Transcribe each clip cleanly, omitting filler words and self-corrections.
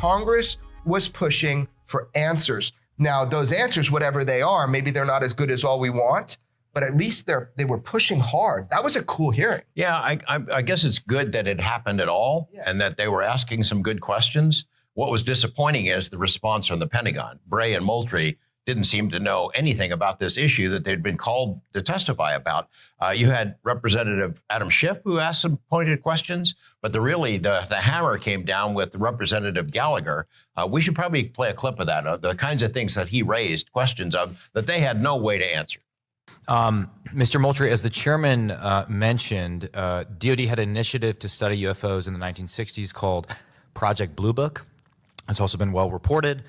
Congress was pushing for answers. Now, those answers, whatever they are, maybe they're not as good as all we want, but at least they were pushing hard. That was a cool hearing. Yeah, I guess it's good that it happened at all and that they were asking some good questions. What was disappointing is the response from the Pentagon. Bray and Moultrie didn't seem to know anything about this issue that they'd been called to testify about. You had Representative Adam Schiff who asked some pointed questions, but the hammer came down with Representative Gallagher. We should probably play a clip of that, the kinds of things that he raised questions of that they had no way to answer. Mr. Moultrie, as the chairman mentioned, DoD had an initiative to study UFOs in the 1960s called Project Blue Book. It's also been well reported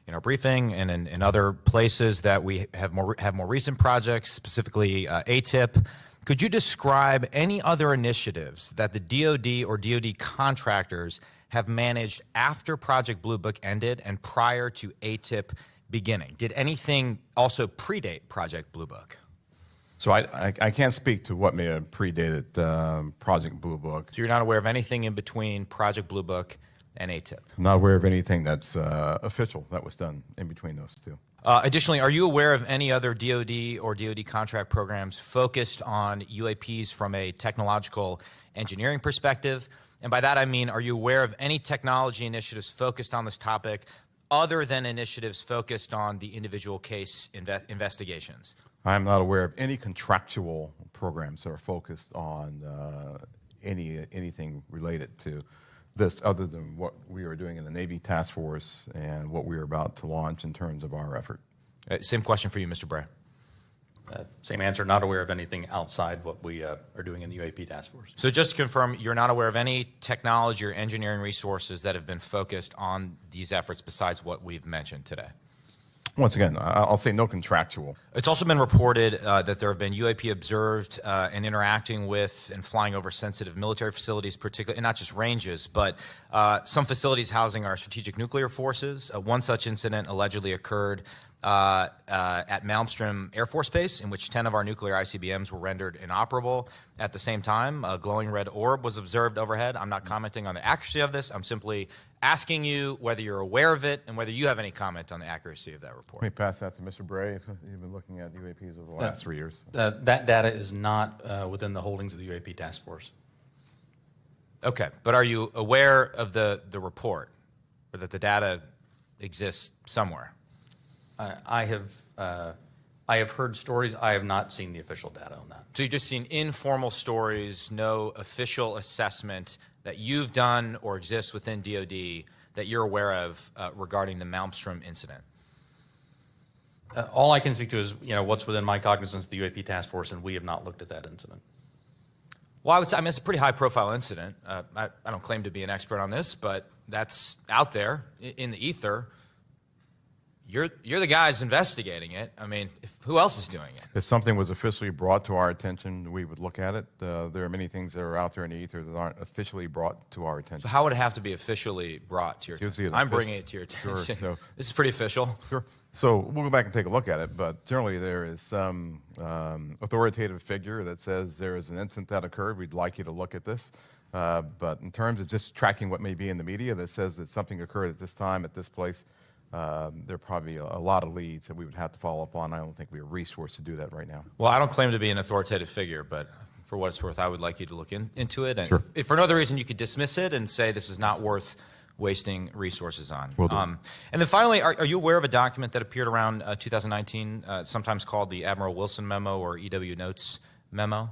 in our briefing and in other places that we have more recent projects, specifically ATIP. Could you describe any other initiatives that the DoD or DoD contractors have managed after Project Blue Book ended and prior to ATIP beginning? Did anything also predate Project Blue Book? So I can't speak to what may have predated Project Blue Book. So you're not aware of anything in between Project Blue Book and ATIP? I'm not aware of anything that's official that was done in between those two. Additionally, are you aware of any other DoD or DoD contract programs focused on UAPs from a technological engineering perspective? And by that I mean, are you aware of any technology initiatives focused on this topic other than initiatives focused on the individual case investigations? I am not aware of any contractual programs that are focused on anything related to this other than what we are doing in the Navy Task Force and what we are about to launch in terms of our effort. Same question for you, Mr. Bray. Same answer, not aware of anything outside what we are doing in the UAP Task Force. So just to confirm, you're not aware of any technology or engineering resources that have been focused on these efforts besides what we've mentioned today? Once again, I'll say no contractual. It's also been reported that there have been UAP observed and interacting with and flying over sensitive military facilities, particularly, and not just ranges, but some facilities housing our strategic nuclear forces. One such incident allegedly occurred at Malmstrom Air Force Base, in which 10 of our nuclear ICBMs were rendered inoperable. At the same time, a glowing red orb was observed overhead. I'm not commenting on the accuracy of this. I'm simply asking you whether you're aware of it and whether you have any comment on the accuracy of that report. Let me pass that to Mr. Bray. You've been looking at UAPs over the last 3 years. That data is not within the holdings of the UAP Task Force. Okay, but are you aware of the report, or that the data exists somewhere? I have heard stories. I have not seen the official data on that. So you've just seen informal stories, no official assessment that you've done or exists within DoD that you're aware of regarding the Malmstrom incident? All I can speak to is what's within my cognizance of the UAP Task Force, and we have not looked at that incident. Well, I would say, it's a pretty high-profile incident. I don't claim to be an expert on this, but that's out there in the ether. You're the guys investigating it. I mean, who else is doing it? If something was officially brought to our attention, we would look at it. There are many things that are out there in the ether that aren't officially brought to our attention. So how would it have to be officially brought to your attention? I'm bringing it to your attention. Sure, so, this is pretty official. Sure. So we'll go back and take a look at it, but generally there is some authoritative figure that says there is an incident that occurred. We'd like you to look at this. But in terms of just tracking what may be in the media that says that something occurred at this time, at this place, there are probably a lot of leads that we would have to follow up on. I don't think we have resource to do that right now. Well, I don't claim to be an authoritative figure, but for what it's worth, I would like you to look into it. And sure. If for no other reason, you could dismiss it and say this is not worth wasting resources on. Will do. And then finally, are you aware of a document that appeared around 2019, sometimes called the Admiral Wilson Memo or EW Notes Memo?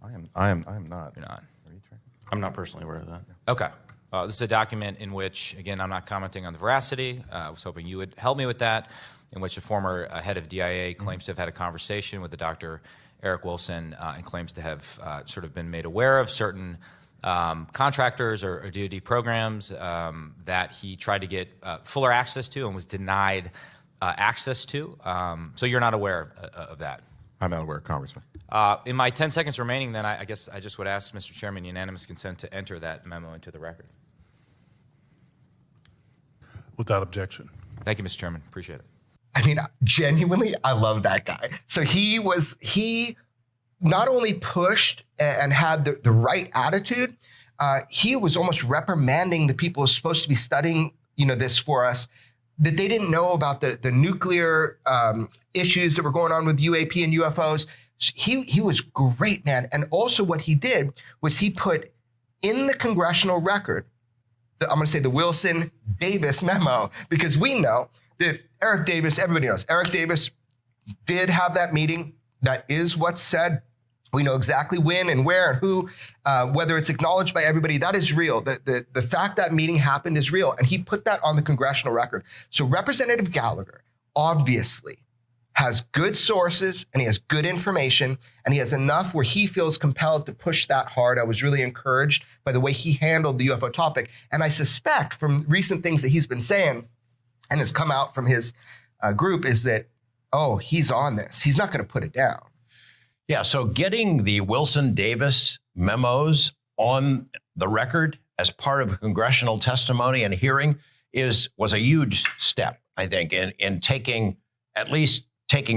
I am not. You're not. Are you tracking? I'm not personally aware of that. Okay. This is a document in which, again, I'm not commenting on the veracity. I was hoping you would help me with that, in which a former head of DIA claims to have had a conversation with the Dr. Eric Wilson and claims to have sort of been made aware of certain contractors or DoD programs that he tried to get fuller access to and was denied access to. So you're not aware of that? I'm not aware, Congressman. In my 10 seconds remaining, then, I guess I just would ask, Mr. Chairman, unanimous consent to enter that memo into the record. Without objection. Thank you, Mr. Chairman. Appreciate it. I mean, genuinely, I love that guy. So he not only pushed and had the right attitude, he was almost reprimanding the people who were supposed to be studying, this for us, that they didn't know about the nuclear issues that were going on with UAP and UFOs. So he was great, man. And also what he did was he put in the congressional record, I'm going to say the Wilson Davis memo, because we know that Eric Davis, everybody knows, Eric Davis did have that meeting. That is what's said. We know exactly when and where and who, whether it's acknowledged by everybody, that is real. The fact that meeting happened is real. And he put that on the congressional record. So Representative Gallagher obviously has good sources and he has good information and he has enough where he feels compelled to push that hard. I was really encouraged by the way he handled the UFO topic. And I suspect from recent things that he's been saying and has come out from his group is that, oh, he's on this. He's not going to put it down. Yeah, so getting the Wilson Davis memos on the record as part of a congressional testimony and hearing was a huge step, I think, in taking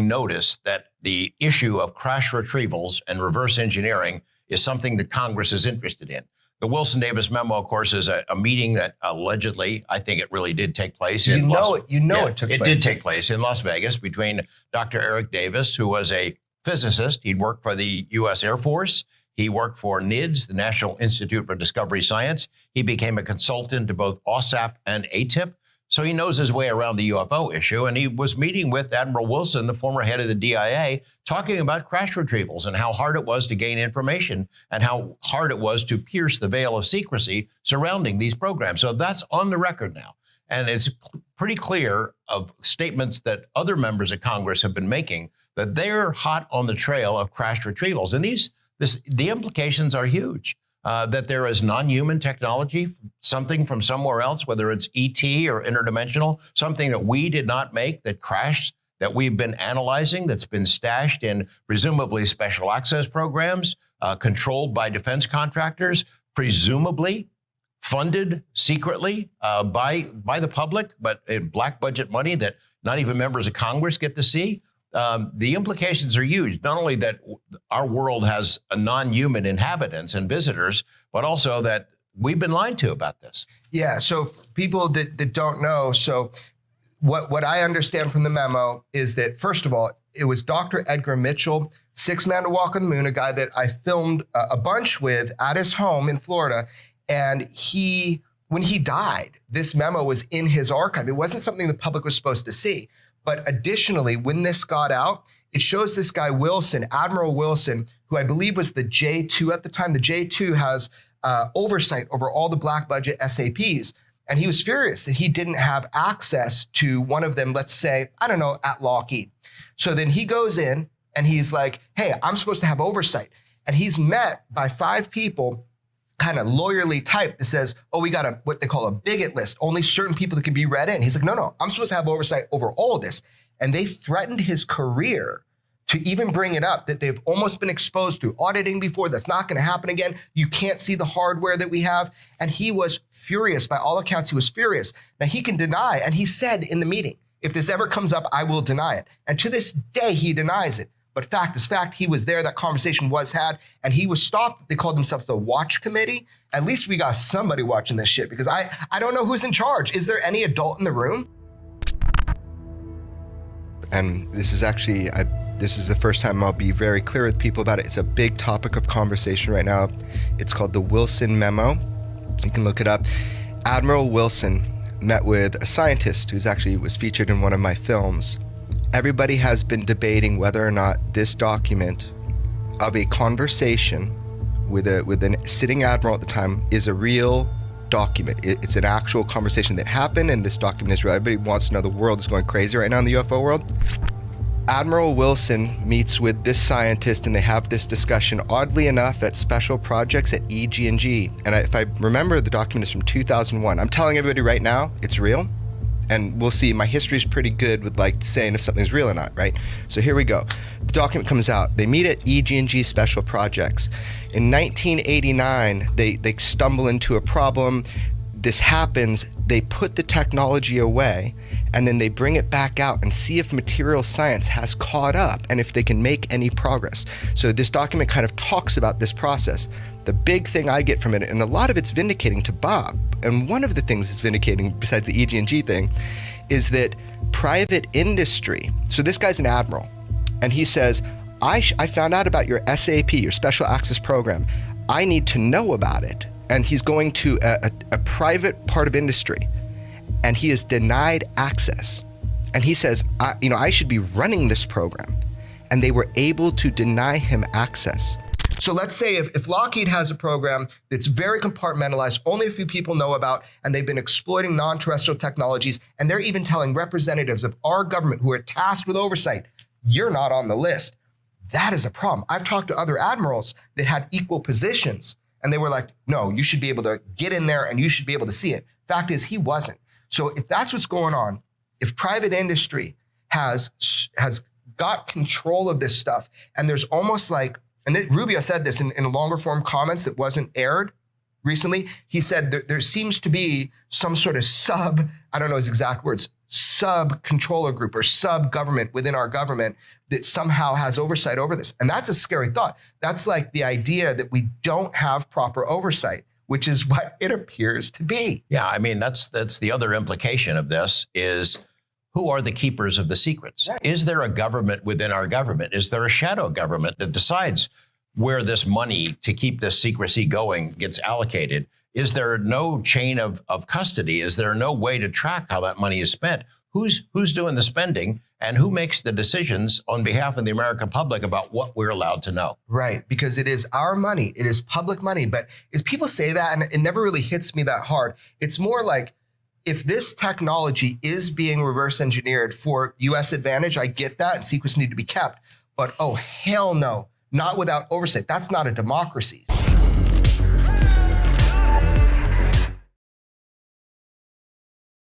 notice that the issue of crash retrievals and reverse engineering is something that Congress is interested in. The Wilson Davis memo, of course, is a meeting that allegedly, I think it really did take place. It did take place in Las Vegas between Dr. Eric Davis, who was a physicist. He'd worked for the U.S. Air Force. He worked for NIDS, the National Institute for Discovery Science. He became a consultant to both OSAP and ATIP. So he knows his way around the UFO issue. And he was meeting with Admiral Wilson, the former head of the DIA, talking about crash retrievals and how hard it was to gain information and how hard it was to pierce the veil of secrecy surrounding these programs. So that's on the record now. And it's pretty clear of statements that other members of Congress have been making that they're hot on the trail of crash retrievals. And the implications are huge. That there is non-human technology, something from somewhere else, whether it's ET or interdimensional, something that we did not make that crashed, that we've been analyzing, that's been stashed in presumably special access programs, controlled by defense contractors, presumably funded secretly by the public, but in black budget money that not even members of Congress get to see. The implications are huge, not only that our world has a non-human inhabitants and visitors, but also that we've been lied to about this. Yeah, so people that don't know, so what I understand from the memo is that, first of all, it was Dr. Edgar Mitchell, Sixth Man to Walk on the Moon, a guy that I filmed a bunch with at his home in Florida. And when he died, this memo was in his archive. It wasn't something the public was supposed to see. But additionally, when this got out, it shows this guy Wilson, Admiral Wilson, who I believe was the J2 at the time. The J2 has oversight over all the black budget SAPs. And he was furious that he didn't have access to one of them, let's say, I don't know, at Lockheed. So then he goes in and he's like, hey, I'm supposed to have oversight. And he's met by 5 people, kind of lawyerly type, that says, oh, we got what they call a bigot list, only certain people that can be read in. He's like, no, I'm supposed to have oversight over all of this. And they threatened his career to even bring it up, that they've almost been exposed through auditing before. That's not going to happen again. You can't see the hardware that we have. And he was furious. By all accounts, he was furious. Now, he can deny, and he said in the meeting, if this ever comes up, I will deny it. And to this day, he denies it. But fact is fact, he was there, that conversation was had, and he was stopped. They called themselves the Watch Committee. At least we got somebody watching this shit, because I don't know who's in charge. Is there any adult in the room? And this is actually, this is the first time I'll be very clear with people about it. It's a big topic of conversation right now. It's called the Wilson Memo. You can look it up. Admiral Wilson met with a scientist who's actually was featured in one of my films. Everybody has been debating whether or not this document of a conversation with a sitting admiral at the time is a real document. It's an actual conversation that happened, and this document is real. Everybody wants to know. The world is going crazy right now in the UFO world. Admiral Wilson meets with this scientist, and they have this discussion, oddly enough, at special projects at EG&G. And if I remember, the document is from 2001. I'm telling everybody right now, it's real. And we'll see, my history is pretty good with like saying if something's real or not, right? So here we go. The document comes out. They meet at EG&G Special Projects. In 1989, they stumble into a problem. this happens, they put the technology away and then they bring it back out and see if material science has caught up and if they can make any progress. So this document kind of talks about this process. The big thing I get from it, and a lot of it's vindicating to Bob, and one of the things it's vindicating besides the EG&G thing, is that private industry, so this guy's an admiral, and he says, I found out about your SAP, your Special Access Program. I need to know about it. And he's going to a private part of industry, and he is denied access. And he says, I should be running this program. And they were able to deny him access. So let's say if Lockheed has a program that's very compartmentalized, only a few people know about, and they've been exploiting non-terrestrial technologies, and they're even telling representatives of our government who are tasked with oversight, you're not on the list. That is a problem. I've talked to other admirals that had equal positions, and they were like, no, you should be able to get in there and you should be able to see it. Fact is, he wasn't. So if that's what's going on, if private industry has got control of this stuff, and there's almost like, and Rubio said this in a longer form comments that wasn't aired recently, he said there seems to be some sort of I don't know his exact words, sub-controller group or sub-government within our government that somehow has oversight over this. And that's a scary thought. That's like the idea that we don't have proper oversight, which is what it appears to be. Yeah, I mean, that's the other implication of this is, who are the keepers of the secrets? Right. Is there a government within our government? Is there a shadow government that decides where this money to keep this secrecy going gets allocated? Is there no chain of custody? Is there no way to track how that money is spent? Who's doing the spending, and who makes the decisions on behalf of the American public about what we're allowed to know? Right, because it is our money. It is public money. But if people say that, and it never really hits me that hard, it's more like, if this technology is being reverse engineered for U.S. advantage, I get that, and secrets need to be kept. But oh, hell no, not without oversight. That's not a democracy.